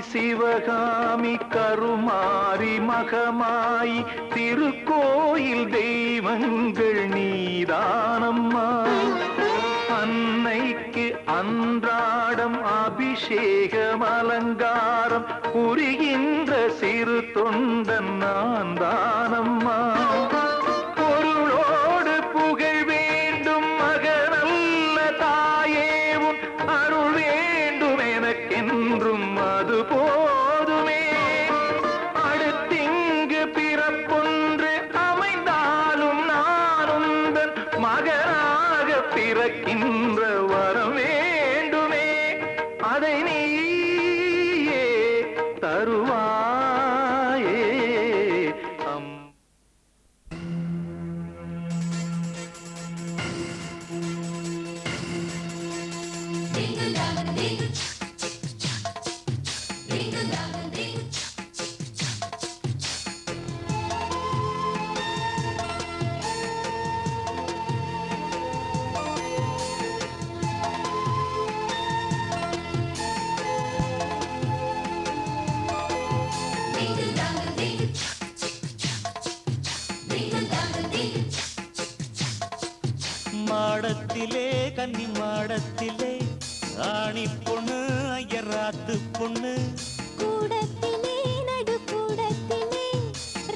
சிவகாமி கருமாரி மகமாயி திருக்கோயில் தெய்வங்கள் நீதானம்மா. அன்னைக்கு அன்றாடம் அபிஷேகம் அலங்காரம் புரிகின்ற சிறு தொண்டன் நான் தானம்மா. பொருளோடு புகழ் வேண்டும் மகனல்ல தாயேவும் அருள் வேண்டும் எனக்கென்றும் அது போதுமே. அடுத்திங்கு பிறப்பொன்று அமைந்தாலும் நான் உந்தன் மகனாக பிறக்கின்ற வரம் வேண்டுமே. அதை நீயே தருவாயே அம். மாடத்திலே கன்னி மாடத்திலே ஆணி பொண்ணு ஐயராத்து பொண்ணு கூடத்திலே நடு கூடத்திலே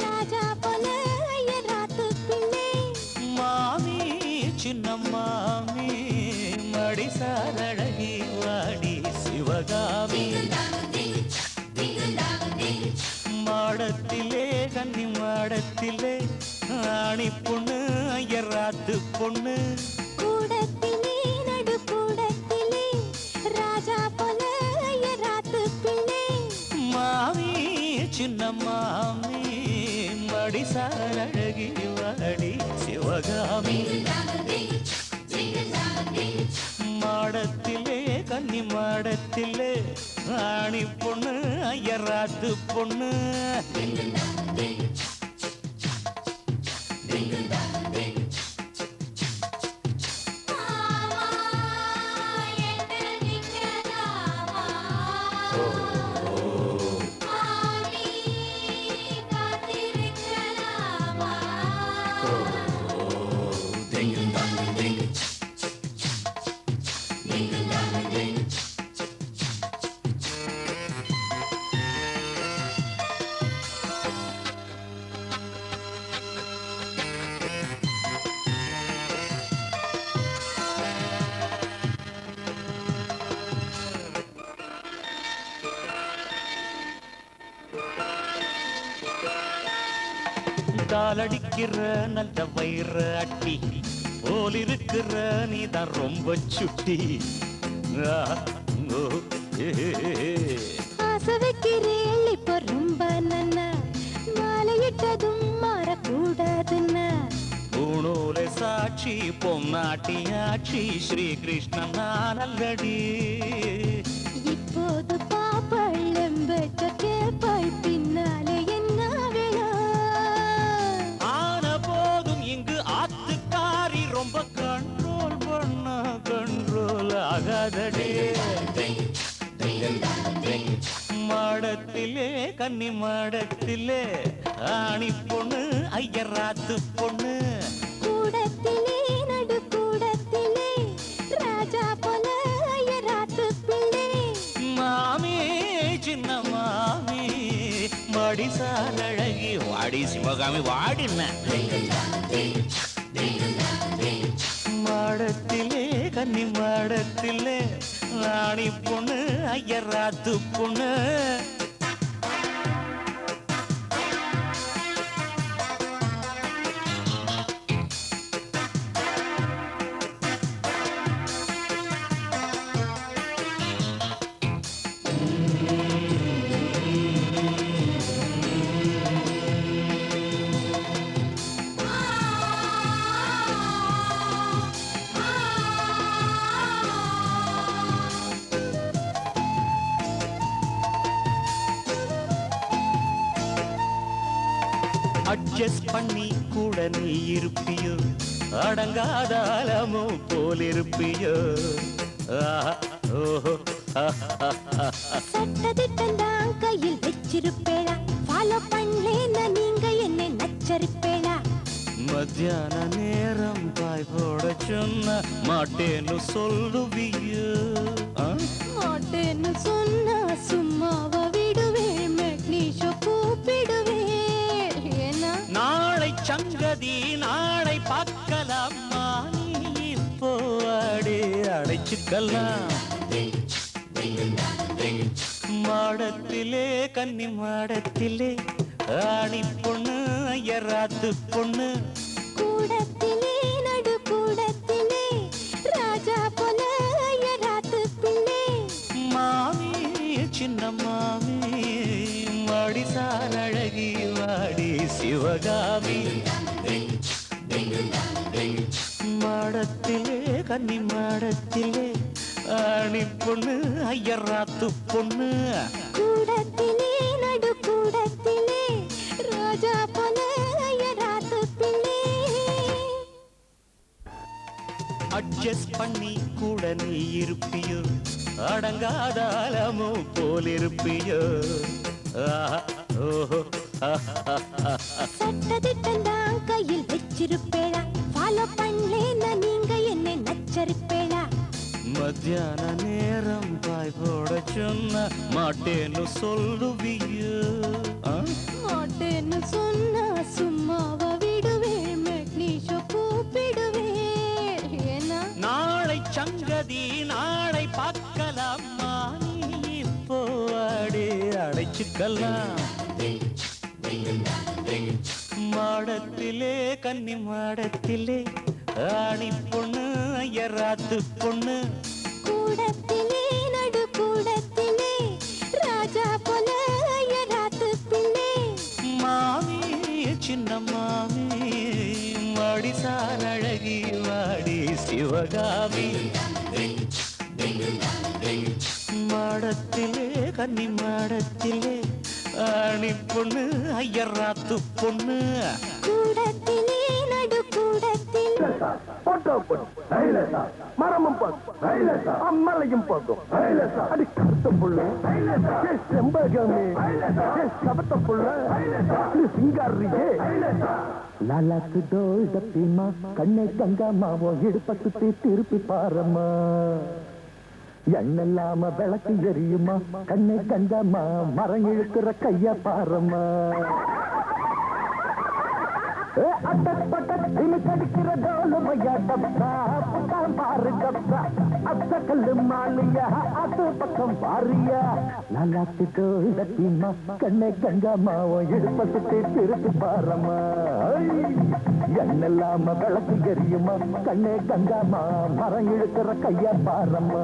ராஜா போல ஐயராத்து பிள்ளை. மாமி சின்ன மாமி மடிசாரழகி வாடி சிவகாமி. மாடத்திலே கன்னி மாடத்திலே ஆணி பொண்ணு ஐயராத்து பொண்ணு கூடத்திலே நடு கூடத்திலே ராஜா போல ஐயராத்து பிள்ளை. மாமி சின்ன மாமி மடிசாரழகி வாடி சிவகாமி. மாடத்திலே கன்னி மாடத்திலே ஆணி பொண்ணு ஐயராத்து பொண்ணு. காலடிக்கிற நல்ல வயிற அட்டி போல் இருக்கிற நீதான் ரொம்ப சுட்டி. ஆசை வைக்கிறேள் இப்போ ரொம்ப நன்னா மாலையிட்டதும் மாறக்கூடாதுன்னா. பூணூலை சாட்சி பொன்னாட்டியாட்சி ஸ்ரீகிருஷ்ணன் நல்லடி. இப்போது பாப்பள்ளம் பெற்ற கேப்பாய் பின்னாலே என்ன விழா. ஆன போதும் இங்கு ஆத்துக்காரி ரொம்ப கண்ட்ரோல் பண்ண கண்ட்ரோல் ஆகாதடி. மாடத்திலே கன்னி மாடத்திலே ஆணி பொண்ணு ஐயராத்து பொண்ணு கூடத்திலே நடு கூடத்திலே ராஜா போல ஐயராத்து பிள்ளை. மாமி சின்ன மாமி மடிசாலழகி வாடி சிவகாமி வாடின. மாடத்திலே கன்னி மாடத்திலே ஆணி பொண்ணு ஐயராத்து பொண்ணு. அட்ஜஸ்ட் பண்ணி கூட நீ இருப்பியோ அடங்காத அலமோ போல் இருப்பியோ. ஓஹோ சட்டதிட்டம் கையில் வச்சிருப்பேளா ஃபாலோ பண்ணலேன்னா நீங்க என்னை நச்சரிப்பேளா மத்தியான நேரம் பாய் போட சொன்ன மாட்டேன்னு சொல்லுவியோ மாட்டேன்னு சொன்னா சும்மாவ விடுவேன் மெக்னீஷோ கூப்பிடுவேன் ஏன்னா நாளை சங்கதி நாளை பார்க்கலாமா நீ இப்போ அடே அடைச்சுக்கலாம் மாடத்திலே கன்னி மாடத்திலே ஆணி பொண்ணு ஐயராத்து பொண்ணு கூடத்திலே நடு கூடத்திலே ராஜா போல ஐயராத்து பிள்ளை மாமி சின்ன மாமி மடிசார் அழகி வாடி சிவகாமி மாடத்திலே கன்னி மாடத்திலே ஆணி பொண்ணு ஐயராத்து பொண்ணு கூடத்திலே நடு கூடத்திலே ராஜா போல ஐயராத்து பிள்ளை அட்ஜஸ்ட் பண்ணி கூட நீ இருப்பியோ அடங்காத அலமோ போலிருப்பியோ ஓஹோ சட்டதிட்டம் கையில் வச்சிருப்பேளா ஃபாலோ பண்ணலேன்னா நீங்க என்னை நச்சரிப்பேளா மத்தியான நேரம் பாய் போட சொன்ன மாட்டேன்னு சொல்லுவியோ மாட்டேன்னு சொன்னா சும்மாவ விடுவேன் மெக்னீஷோ கூப்பிடுவேன் ஏன்னா நாளை சங்கதி நாளை பார்க்கலாமா நீ இப்போ அடே அடைச்சுக்கலாம் மாடத்திலே கன்னி மாடத்திலே ஆணி பொண்ணு ஐயராத்து பொண்ணு கூடத்திலே நடு கூடத்திலே ராஜா போல ஐயராத்து பிள்ளை மாமி சின்ன மாமி மடிசார் அழகி வாடி சிவகாமி மாடத்திலே கன்னி மாடத்திலே ஆணி பொண்ணு ஐயராத்து பொண்ணு கூடத்திலே நடு கூடத்திலே மரமும் போகும் அம்மலையும் போகும் அடி கருத்த புள்ள செம்பகமே சபத்த புள்ள சிங்காரியே லாலாக்கு டோல் தப்பிமா கண்ணை கங்காமாவோ இடுப்ப சுத்தி திருப்பி பாரம்மா எண்ணெல்லாம விளக்கு எரியுமா கண்ணை கங்காமா மரம் இழுக்கிற கைய பாரம்மா கடிக்கிற டோலுமையா டப்சா புட்டான் பாரு கப்சா அத்த கல்லு மாலியா அது பக்கம் பாரியா லாலாக்கு டோல் தப்பிமா கண்ணை கங்காமாவோ இடுப்ப சுத்தி திருப்பி பாரம்மா எண்ணெல்லாம விளக்கு எரியுமா கண்ணே கங்காமா மரம் இழுக்கிற கைய பாரம்மா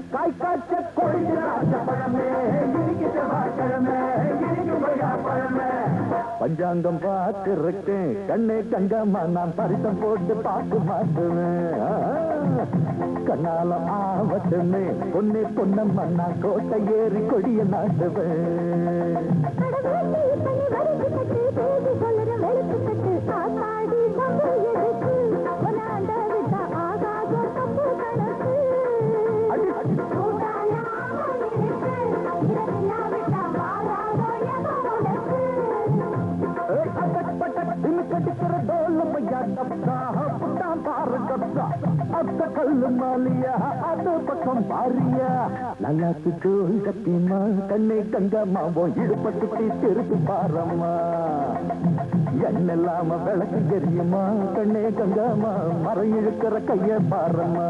காய் காய்ச்ச பஞ்சாங்கம் பார்த்திருக்கேன் கண்ணே கங்கம்மா நான் பரிசம் போட்டு பார்க்க மாட்டுவேன் கண்ணால ஆவட்டுமே பொண்ணே பொன்னம்மா நான் கோட்டை ஏறி கொடிய நாட்டுவேன் கடிக்கிற டோலுமையா டப்சா புட்டான் பாரு கப்சா அத்த கல்லு மாலியா அது பக்கம் பாரியா நல்லாக்கு டோல் தப்பிமா கண்ணை கங்கம்மாவோ இடுப்ப சுத்தி திருப்பி பாரம்மா எண்ணெல்லாம விளக்கு தெரியுமா கண்ணே கங்கம்மா மரம் இழுக்கிற கைய பாரம்மா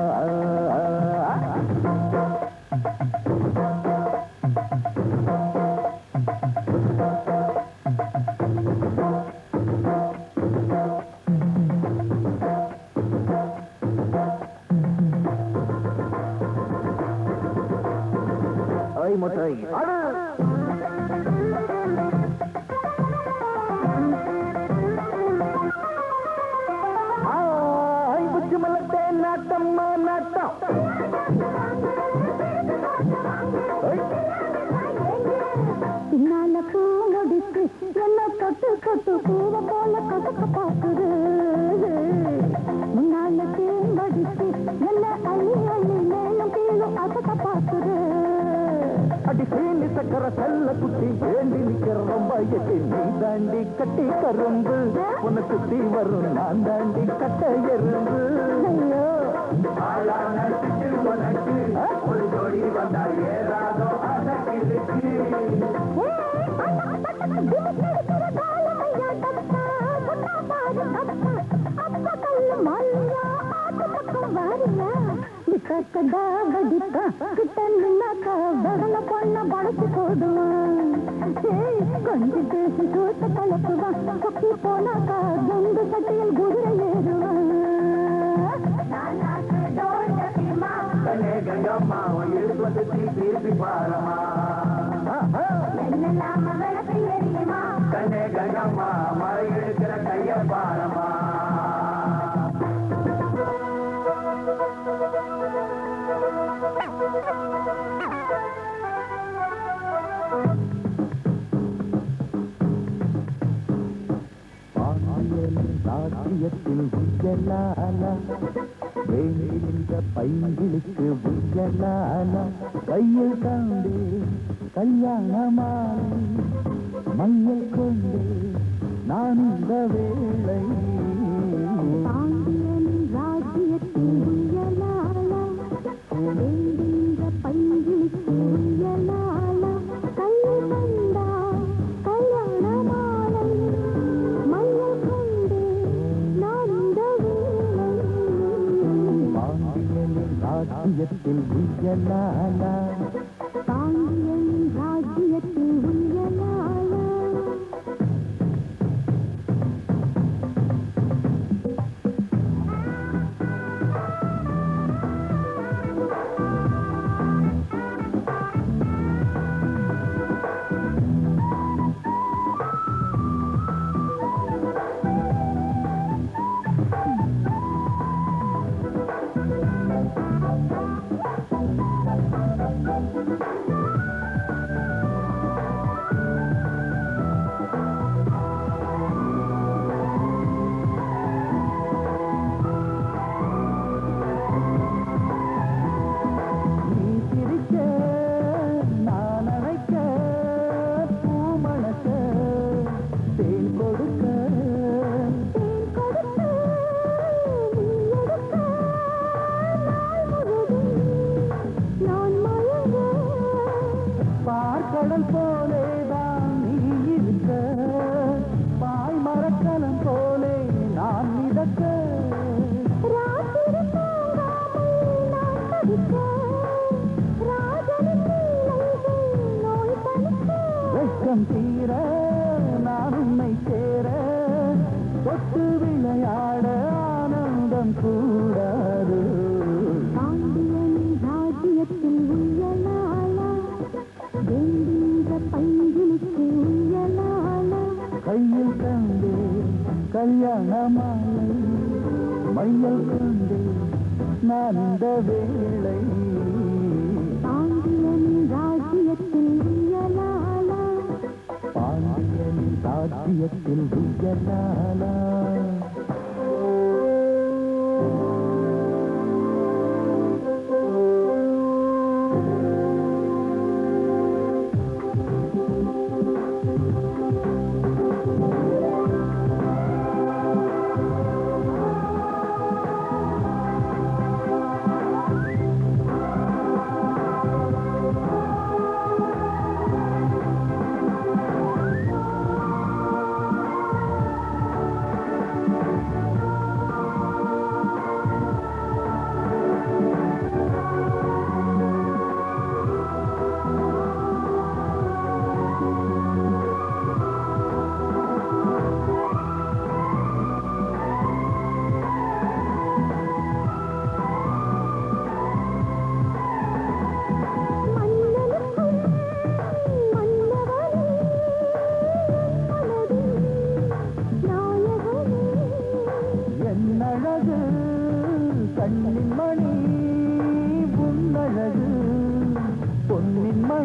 கை முட்டை புச்சு மலத்தே நாட்டம்மா நாட்டம் பின்னால பூ முடிச்சு என்ன தொட்டு தொட்டு பூவ போல கசக்க பாக்குது முன்னால தேம்படிச்சு என்ன அள்ளி அள்ளி மேலும் கீழும் அசக்க பாக்குது அடி சீனி சக்கர செல்ல குட்டி ஏண்டி நிக்கிற ரொம்ப எட்டி நீ தாண்டி கட்டி கரும்பு உனக்கு தீ வரும் நான் தாண்டி கட்ட எறும்பு ஐயோ ஒரு ஜோடி வந்தால் ஏறாதோ அதற்கு கொஞ்சம் பேசி சூத்த கலப்புவான் கொக்கி போனாக்கா குண்டு சட்டையில் குதிரை ஏறுவான் கண்ணே கங்கம்மா எழுபது தீர்த்தி பாரமா கண்ணே கங்கம்மா மழை எடுக்கிற கைய பாரமா ராஜ்யத்தில் உயலாலா வேண்டின்ற பையனுக்கு உயலாலா கையில் தாண்டே கல்யாணமாலை மையல் கொண்டே நான் இந்த வேளை ராஜ்யத்தில் உயலாலா வேண்டின்ற பையனுக்கு உயலாலா கையில் கண்டா கல்யாணமாலை மையல் கொண்டே நான் இந்த வேளை பாண்டியனின் ராஜ்யத்தில் உயலாலா பாண்டியன் ராஜ்யத்தில் உயலாலா நீ சிரிக்க நான் அழைக்க பூ மணக்க தேன் கொடுக்க தேன் கொடுத்து நீ எடுக்க நாள் முழுதும் நான் மயங்க பார்க்கடல் போலேதான் நீ இருக்க பாய் மரக்கலம் போலே நான் மிதக்க ராத்திரி தூங்காமல் நான் தவிக்க ராஜனின் லீலைகள் நோய் தணிக்க வெட்கம் தீர நான் உன்னை சேர தொட்டு விளையாட ஆனந்தம் கூடாது பாண்டியன் ராஜ்யத்தில் உயலாலா வேண்டின்ற பையனுக்கு உயலாலா கையில் கண்டே கல்யாணமாலை மையல் கொண்டே நான் இந்த வேளை பாண்டியன் ராஜ்யத்தில் உயலாலா பாண்டியனின் ராஜ்யத்தில் உயலாலா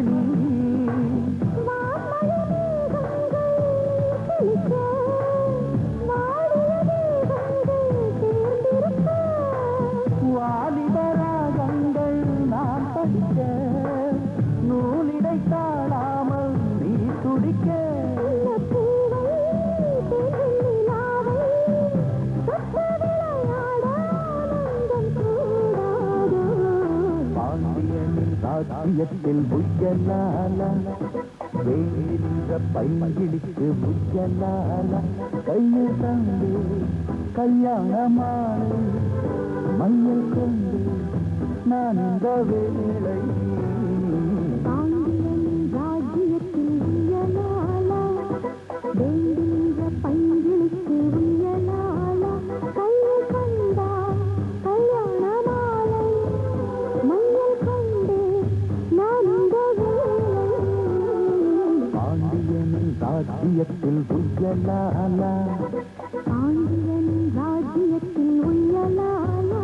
மணி வாலிபராகங்கள் நான் படிக்க நூலிடை தாழாமல் நீ துடிக்க பாண்டியனின் ராஜ்யத்தில் புயலால வேண்ட பையிடித்து புயலால கையில் தந்து கல்யாணமாலை மையல் கொண்டு நான் இந்த வேளை ராஜ்யத்தில் உயலாலா வேண்டின்ற பையிழுத்து உயலாலா கையில் கண்டா கல்யாண மாலை மையல் கொண்டு நான் இந்த வேளை பாண்டியனின் ராஜ்யத்தில் புயலால பாண்டியன் ராஜ்யத்தில் உயலாலா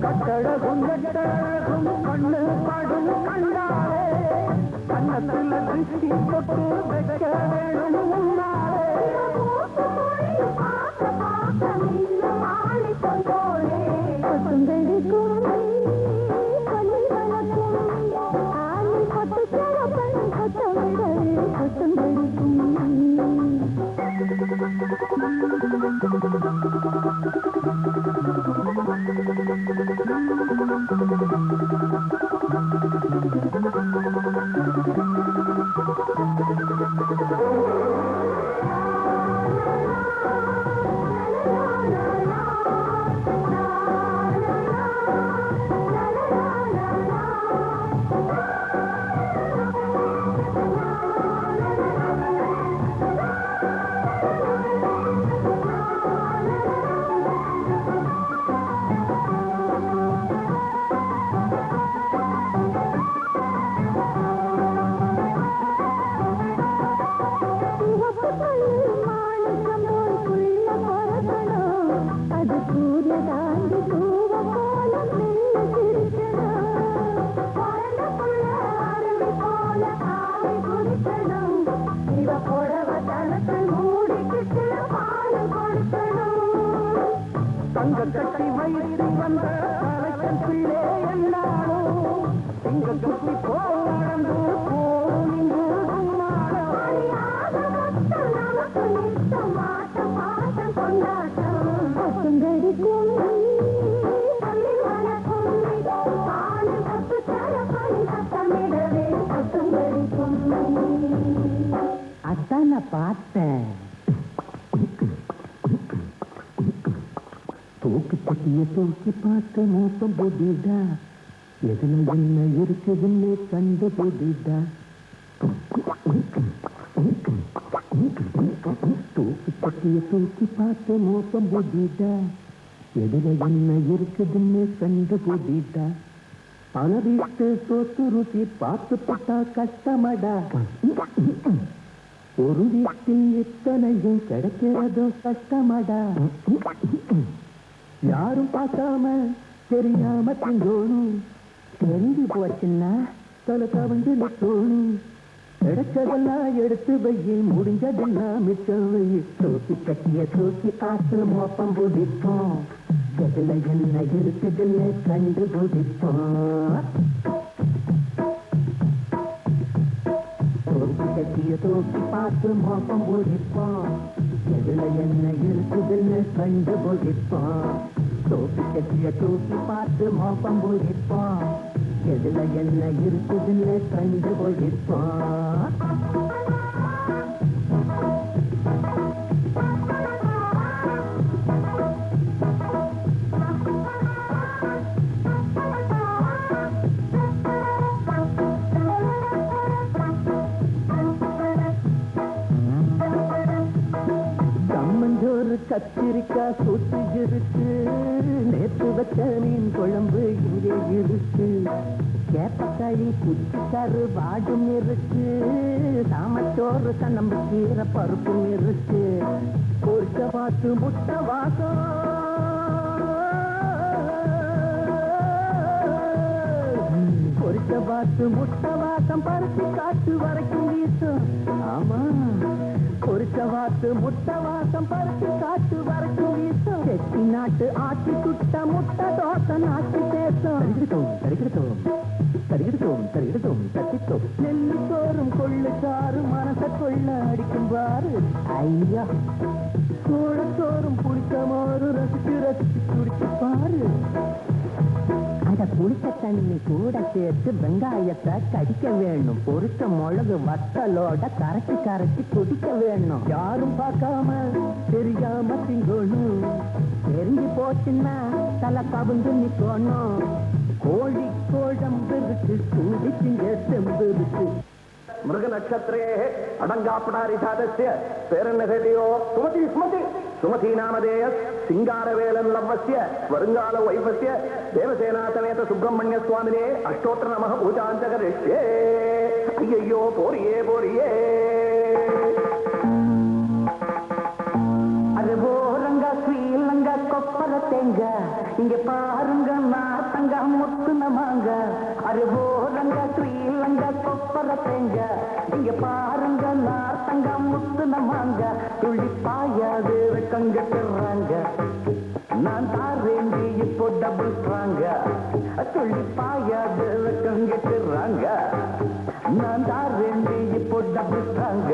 கட்டழகும் கண்ணு படும் கண்டாலே கண்ணத்தில் திருஷ்டி தொட்டு வைக்க வேணும் முன்னாலே புடவ தனத்தில் மூடிக்கிட்டு தங்க கட்டி வைத்து வந்த தலைக்கன் பிள்ளை என்னாலும் இங்க குத்தி போல் நடந்து போடும் இங்கு அதான் நான் பார்த்தேன். தூக்கி பட்டிய தூக்கி பார்த்த மோசம் போடுடா, எதுல என்ன இருக்குதுன்னு கண்டு போடுடா. தூக்கி பட்டிய தூக்கி பார்த்த மோசம் போடுடா, எதுல என்ன இருக்குதுன்னு கண்டு போடுடா. பல வீட்டு சோத்து ருசி பார்த்து பட்டா கஷ்டமடா. ஒரு வீட்டில் இத்தனையும் கிடைக்கிறதோ கஷ்டமடா. யாரும் பார்க்காம தெரியாம திங்கோணும், தெரிஞ்சு போச்சுன்னா தலை கவிழ்ந்து நிற்கணும். கிடைச்சதெல்லாம் எடுத்து வையில் முடிஞ்சதெல்லாம் மிச்சம் வையில். தூக்கி கட்டிய தூக்கி பார்த்து மோப்பம் பிடிப்போம், எதுல என்ன இருக்குதுன்னு கண்டு பிடிப்போம். தூக்கி கட்டிய தூக்கி பார்த்து மோப்பம் பிடிப்போம், எதுல என்ன இருக்குதுன்னு கண்டு பிடிப்போம். தூக்கி கட்டிய தூக்கி பார்த்து மோப்பம் பிடிப்போம், எதுல என்ன இருக்குதுன்னு கண்டு பிடிப்போம். கம்மஞ்சோறு கத்திரிக்காய் கூட்டு இருக்கு, நேற்று வச்ச மீன் குழம்பு இங்கே இருக்கு. கேப்பக்காய் குச்சிக்காரு வாடும் இருக்கு, சாமச்சோறு கண்ணம்பு கீரை பருப்பும் இருக்கு. பொரிச்ச பார்த்து முட்டை வாசம், பொரிச்ச பார்த்து முட்டை வாசம் பருத்தி காட்டு வரைக்கும் வீசும். ஆமா, பொரிச்ச வாத்து முட்டை வாசம் பருத்தி காட்டு வரைக்கும் வீசும். செட்டி நாட்டு ஆட்சி குட்ட முட்டை தோசை நாட்டு பேசும். தரிகிடுத்தோம் தரிகிடுத்தோம் தரிகிடுத்தோம் தட்டித்தோம். நெல்லு சோறும் கொள்ளு சாறு மனச கொள்ள அடிக்கும் பாரு. ஐயா, சோழச்சோறும் புளித்த மோறு ரசிச்சு ரசிச்சு குடிச்சு பாரு. அத புளிச்ச தண்ணி கூட சேர்த்து வெங்காயத்தை கடிக்க வேணும். பொரிச்ச மிளகு வத்தலோட கரைச்சி கரைச்சி குடிக்க வேணும். யாரும் பார்க்காம தெரியாம திங்கணும், தெரிஞ்சு போச்சுன்னா தலை கவிழ்ந்து நிக்கணும். கோழி கோழம்பு இருக்கு, கூடி திங்க செம்பு இருக்கு. மிருக நட்சத்திரே அடங்காப்படாரிசாதஸ்ய பேரன்ன கேட்டியோ? சுமதி சுமதி சுமதி நாமதேய சிங்காரவேலன் லவ்வஸ்ய வருங்கால வைபஸ்ய தேவசேனா சமேத சுப்பிரமணிய சுவாமினே அஷ்டோத்திர நமக பூஜாஞ்சகரிஷ்யே. ஐயோ போரியே போரியே. அது போரங்க ஸ்ரீலங்க கொப்பர தேங்க, இங்க பாருங்க நாத்தங்க முத்துன மாங்க. அது போரங்க ஸ்ரீலங்க கொப்பர தேங்க, இங்க பாருங்க நாத்தங்க முத்துன மாங்க. துளிப்பாயாது வெக்கங்கட்டுறாங்க, நான் தாரேண்டி இப்போ டபுள் ஸ்ட்ராங்க. துளிப்பாயாது வெக்கங்கட்டுறாங்க, நான் தாரேண்டி இப்போ டபுள் ஸ்ட்ராங்க.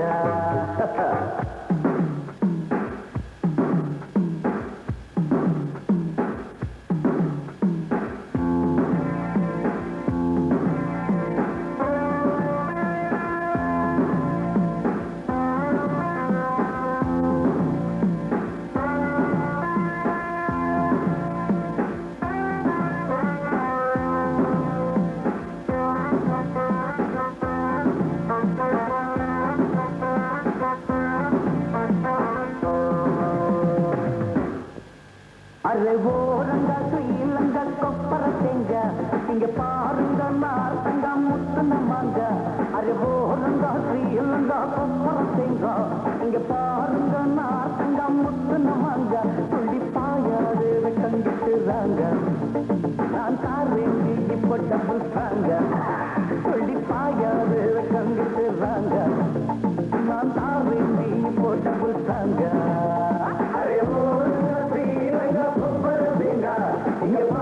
அரே ஓரங்க ஸ்ரீலங்க கொப்பர தேங்க, இங்க பாருங்க நார்த்தங்க முத்துன மாங்க. அரே ஓரங்க ஸ்ரீலங்க கொப்பர தேங்க, இங்க பாருங்க நார்த்தங்க முத்துன மாங்க. துளிப்பாயாது வெக்கங்கிட்டுறாங்க, நான் தாரேண்டி இப்போ டபுள் ஸ்ட்ராங்க. துளிப்பாயாது வெக்கங்கிட்டுறாங்க, நான் தாரேண்டி இப்போ டபுள் ஸ்ட்ராங்க. அரே ஓரங்க ஸ்ரீலங்க கொப்பர ஐயப்பா